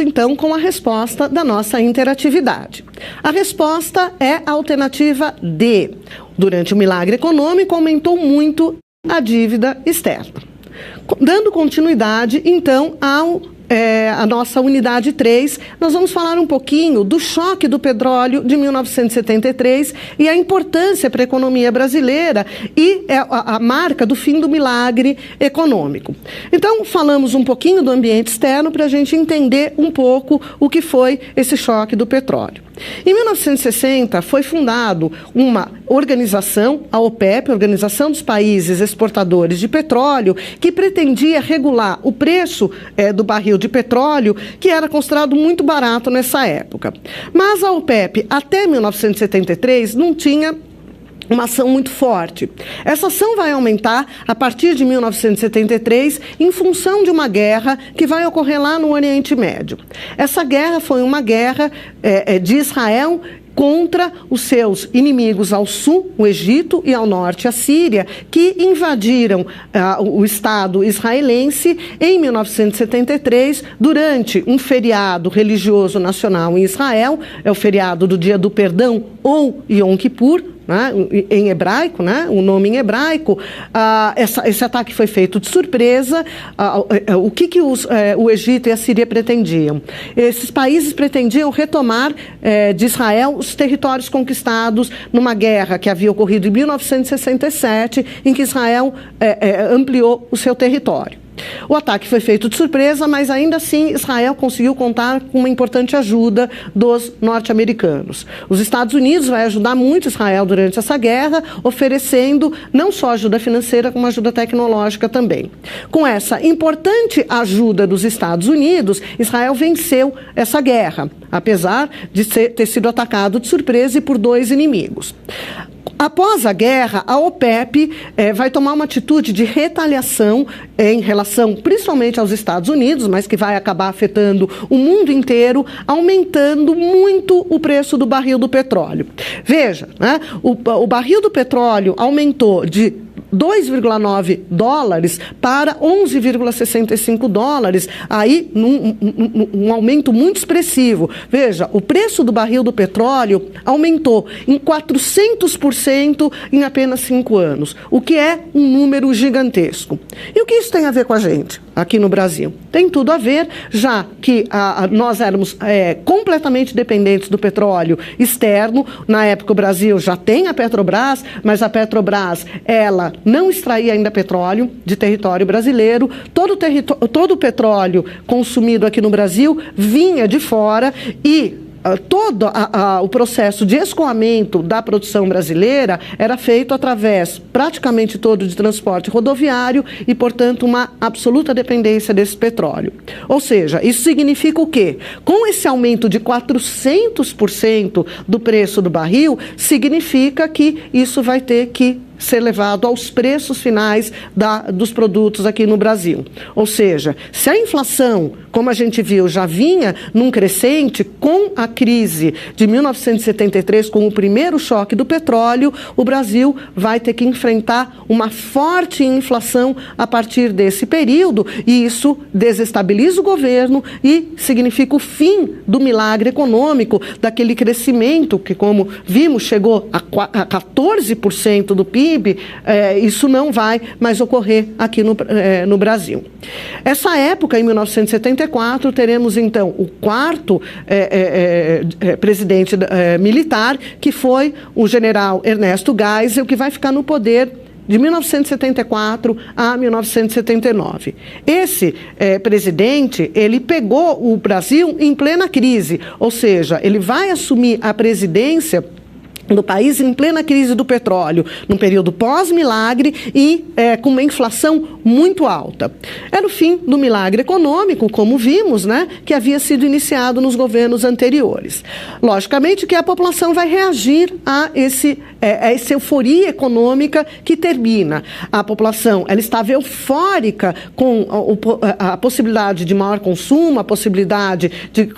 então com a resposta da nossa interatividade. A resposta é a alternativa D. Durante o milagre econômico, aumentou muito a dívida externa. Dando continuidade, então, a nossa unidade 3, nós vamos falar um pouquinho do choque do petróleo de 1973 e a importância para a economia brasileira e a marca do fim do milagre econômico. Então, falamos um pouquinho do ambiente externo para a gente entender um pouco o que foi esse choque do petróleo. Em 1960, foi fundado uma organização, a OPEP, Organização dos Países Exportadores de Petróleo, que pretendia regular o preço do barril de petróleo, que era considerado muito barato nessa época. Mas a OPEP, até 1973, não tinha uma ação muito forte. Essa ação vai aumentar a partir de 1973 em função de uma guerra que vai ocorrer lá no Oriente Médio. Essa guerra foi uma guerra de Israel contra os seus inimigos ao sul, o Egito, e ao norte, a Síria, que invadiram o Estado israelense em 1973, durante um feriado religioso nacional em Israel, é o feriado do Dia do Perdão, ou Yom Kippur, né, em hebraico, né, o nome em hebraico. Esse ataque foi feito de surpresa. O que o Egito e a Síria pretendiam? Esses países pretendiam retomar de Israel os territórios conquistados numa guerra que havia ocorrido em 1967, em que Israel ampliou o seu território. O ataque foi feito de surpresa, mas ainda assim Israel conseguiu contar com uma importante ajuda dos norte-americanos. Os Estados Unidos vai ajudar muito Israel durante essa guerra, oferecendo não só ajuda financeira, como ajuda tecnológica também. Com essa importante ajuda dos Estados Unidos, Israel venceu essa guerra, apesar de ter sido atacado de surpresa e por dois inimigos. Após a guerra, a OPEP vai tomar uma atitude de retaliação em relação principalmente aos Estados Unidos, mas que vai acabar afetando o mundo inteiro, aumentando muito o preço do barril do petróleo. Veja, né, o barril do petróleo aumentou de 2,9 dólares para 11,65 dólares, aí um aumento muito expressivo. Veja, o preço do barril do petróleo aumentou em 400% em apenas 5 anos, o que é um número gigantesco. E o que isso tem a ver com a gente aqui no Brasil? Tem tudo a ver, já que nós éramos completamente dependentes do petróleo externo. Na época o Brasil já tem a Petrobras, mas a Petrobras, ela não extraía ainda petróleo de território brasileiro. Todo o petróleo consumido aqui no Brasil vinha de fora e todo o processo de escoamento da produção brasileira era feito através, praticamente todo, de transporte rodoviário e, portanto, uma absoluta dependência desse petróleo. Ou seja, isso significa o quê? Com esse aumento de 400% do preço do barril, significa que isso vai ter que ser levado aos preços finais dos produtos aqui no Brasil. Ou seja, se a inflação, como a gente viu, já vinha num crescente com a crise de 1973, com o primeiro choque do petróleo, o Brasil vai ter que enfrentar uma forte inflação a partir desse período, e isso desestabiliza o governo e significa o fim do milagre econômico, daquele crescimento que, como vimos, chegou a 14% do PIB. Isso não vai mais ocorrer aqui no Brasil. Essa época, em 1974, teremos então o quarto presidente militar, que foi o general Ernesto Geisel, que vai ficar no poder de 1974 a 1979. Esse presidente, ele pegou o Brasil em plena crise, ou seja, ele vai assumir a presidência do país em plena crise do petróleo, num período pós-milagre e com uma inflação muito alta. Era o fim do milagre econômico, como vimos, né, que havia sido iniciado nos governos anteriores. Logicamente que a população vai reagir a esse essa euforia econômica que termina. A população ela estava eufórica com a possibilidade de maior consumo, a possibilidade de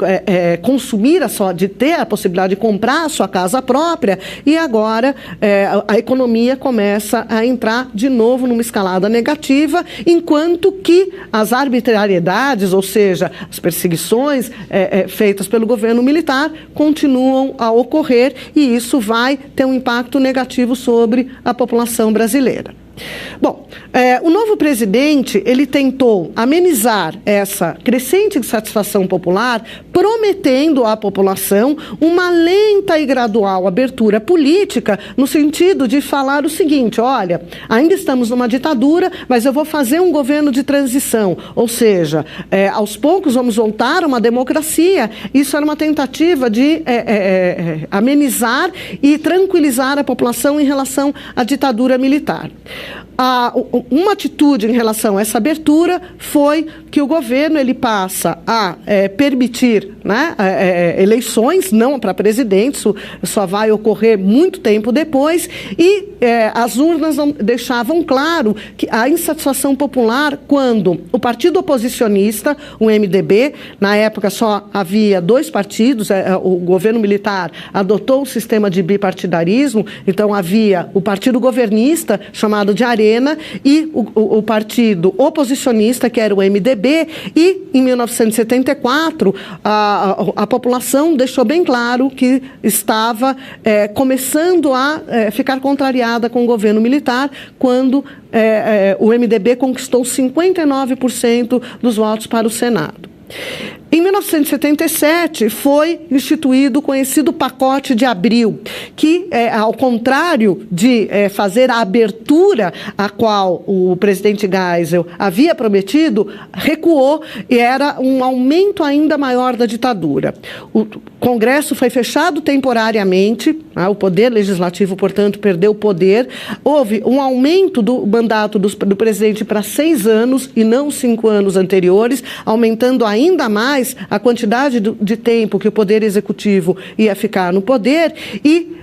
consumir, de ter a possibilidade de comprar a sua casa própria, e agora a economia começa a entrar de novo numa escalada negativa, enquanto que as arbitrariedades, ou seja, as perseguições feitas pelo governo militar, continuam a ocorrer, e isso vai ter um impacto negativo sobre a população brasileira. Bom, o novo presidente, ele tentou amenizar essa crescente insatisfação popular, prometendo à população uma lenta e gradual abertura política, no sentido de falar o seguinte: olha, ainda estamos numa ditadura, mas eu vou fazer um governo de transição, ou seja, aos poucos vamos voltar a uma democracia. Isso era uma tentativa de amenizar e tranquilizar a população em relação à ditadura militar. Uma atitude em relação a essa abertura foi que o governo ele passa a permitir, né, eleições, não para presidente, isso só vai ocorrer muito tempo depois, e as urnas deixavam claro que a insatisfação popular quando o partido oposicionista, o MDB, na época só havia 2 partidos, o governo militar adotou o sistema de bipartidarismo, então havia o partido governista, chamado de Arena, e o partido oposicionista, que era o MDB, e em 1974 a população deixou bem claro que estava começando a ficar contrariada com o governo militar, quando o MDB conquistou 59% dos votos para o Senado. Em 1977, foi instituído o conhecido Pacote de Abril, que, ao contrário de fazer a abertura a qual o presidente Geisel havia prometido, recuou, e era um aumento ainda maior da ditadura. O Congresso foi fechado temporariamente, o Poder Legislativo, portanto, perdeu o poder. Houve um aumento do mandato do presidente para 6 anos e não 5 anos anteriores, aumentando ainda mais a quantidade de tempo que o Poder Executivo ia ficar no poder, e,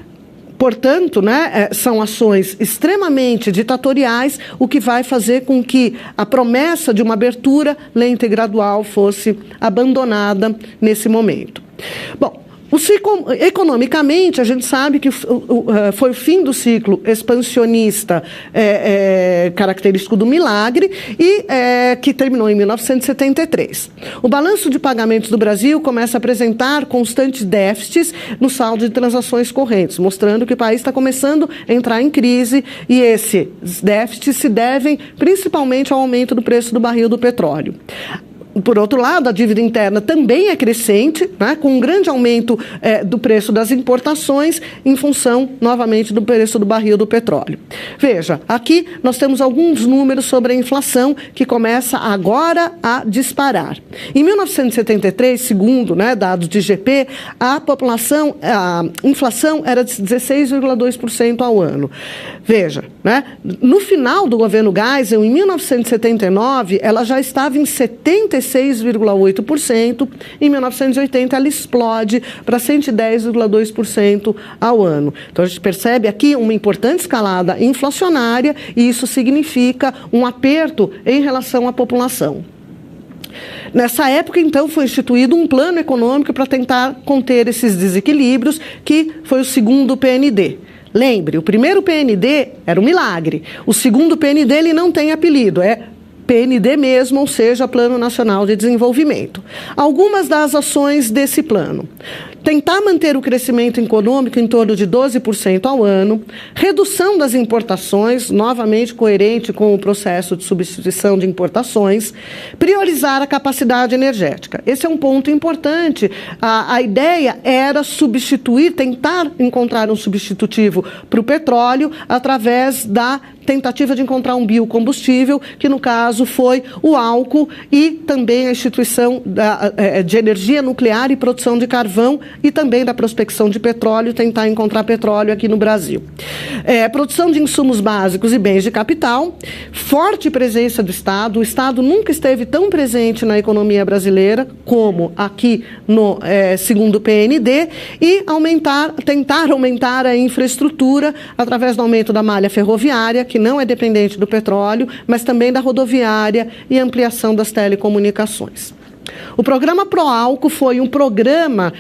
portanto, né, são ações extremamente ditatoriais, o que vai fazer com que a promessa de uma abertura lenta e gradual fosse abandonada nesse momento. Bom, economicamente, a gente sabe que foi o fim do ciclo expansionista característico do milagre, e que terminou em 1973. O balanço de pagamentos do Brasil começa a apresentar constantes déficits no saldo de transações correntes, mostrando que o país está começando a entrar em crise, e esses déficits se devem principalmente ao aumento do preço do barril do petróleo. Por outro lado, a dívida interna também é crescente, né, com um grande aumento do preço das importações em função, novamente, do preço do barril do petróleo. Veja, aqui nós temos alguns números sobre a inflação, que começa agora a disparar. Em 1973, segundo, né, dados de IGP, a inflação era de 16,2% ao ano. Veja, né, no final do governo Geisel, em 1979, ela já estava em 76,8%, em 1980 ela explode para 110,2% ao ano. Então a gente percebe aqui uma importante escalada inflacionária, e isso significa um aperto em relação à população. Nessa época, então, foi instituído um plano econômico para tentar conter esses desequilíbrios, que foi o segundo PND. Lembre, o primeiro PND era um milagre. O segundo PND ele não tem apelido, é PND mesmo, ou seja, Plano Nacional de Desenvolvimento. Algumas das ações desse plano: tentar manter o crescimento econômico em torno de 12% ao ano, redução das importações, novamente coerente com o processo de substituição de importações, priorizar a capacidade energética. Esse é um ponto importante. A ideia era tentar encontrar um substitutivo para o petróleo através da tentativa de encontrar um biocombustível, que no caso foi o álcool, e também a instituição de energia nuclear e produção de carvão, e também da prospecção de petróleo, tentar encontrar petróleo aqui no Brasil. Produção de insumos básicos e bens de capital, forte presença do Estado. O Estado nunca esteve tão presente na economia brasileira como aqui no segundo PND, e tentar aumentar a infraestrutura através do aumento da malha ferroviária, que não é dependente do petróleo, mas também da rodoviária e ampliação das telecomunicações. O programa Proálcool foi um programa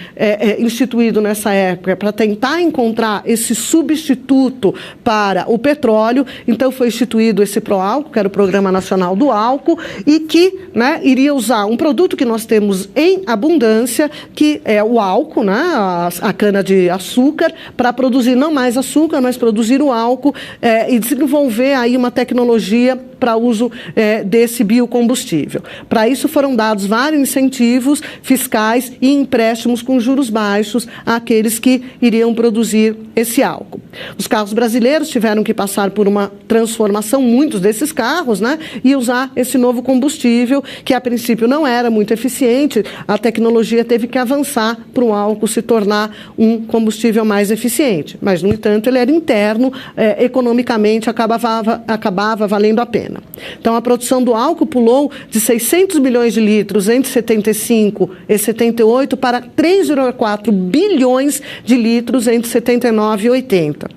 instituído nessa época para tentar encontrar esse substituto para o petróleo. Então foi instituído esse Proálcool, que era o Programa Nacional do Álcool, e que iria usar um produto que nós temos em abundância, que é o álcool, a cana-de-açúcar, para produzir não mais açúcar, mas produzir o álcool, e desenvolver aí uma tecnologia para uso desse biocombustível. Para isso foram dados vários incentivos fiscais e empréstimos com juros baixos àqueles que iriam produzir esse álcool. Os carros brasileiros tiveram que passar por uma transformação, muitos desses carros, e usar esse novo combustível, que a princípio não era muito eficiente. A tecnologia teve que avançar para o álcool se tornar um combustível mais eficiente. Mas, no entanto, ele era interno, economicamente acabava valendo a pena. Então, a produção do álcool pulou de 600 milhões de litros entre 75 e 78 para 3,4 bilhões de litros entre 79 e 80.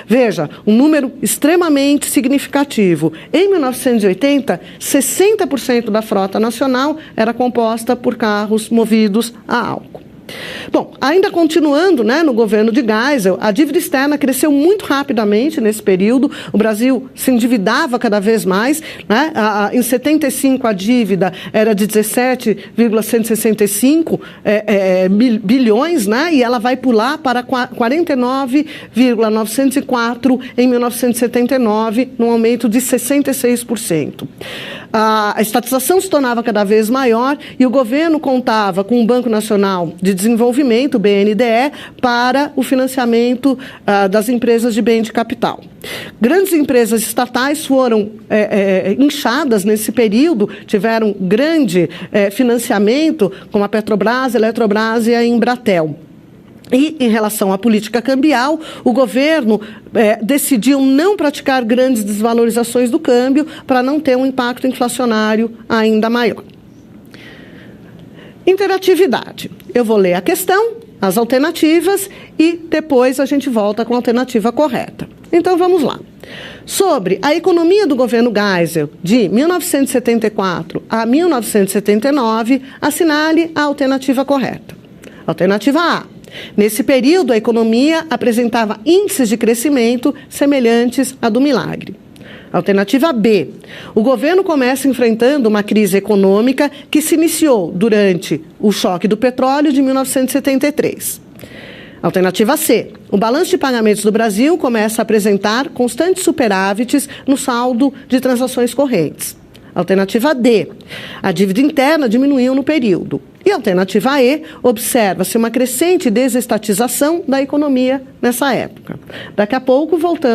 Veja, um número extremamente significativo. Em 1980, 60% da frota nacional era composta por carros movidos a álcool. Bom, ainda continuando no governo de Geisel, a dívida externa cresceu muito rapidamente nesse período. O Brasil se endividava cada vez mais. Em 75, a dívida era de 17,165 bilhões, e ela vai pular para 49,904 em 1979, num aumento de 66%. A estatização se tornava cada vez maior e o governo contava com o Banco Nacional de Desenvolvimento, o BNDE, para o financiamento das empresas de bem de capital. Grandes empresas estatais foram inchadas nesse período, tiveram grande financiamento, como a Petrobras, a Eletrobras e a Embratel. E, em relação à política cambial, o governo decidiu não praticar grandes desvalorizações do câmbio para não ter um impacto inflacionário ainda maior. Interatividade. Eu vou ler a questão, as alternativas, e depois a gente volta com a alternativa correta. Então, vamos lá. Sobre a economia do governo Geisel, de 1974 a 1979, assinale a alternativa correta. Alternativa A. Nesse período, a economia apresentava índices de crescimento semelhantes à do milagre. Alternativa B. O governo começa enfrentando uma crise econômica que se iniciou durante o choque do petróleo de 1973. Alternativa C. O balanço de pagamentos do Brasil começa a apresentar constantes superávites no saldo de transações correntes. Alternativa D. A dívida interna diminuiu no período. E alternativa E, observa-se uma crescente desestatização da economia nessa época. Daqui a pouco, voltamos.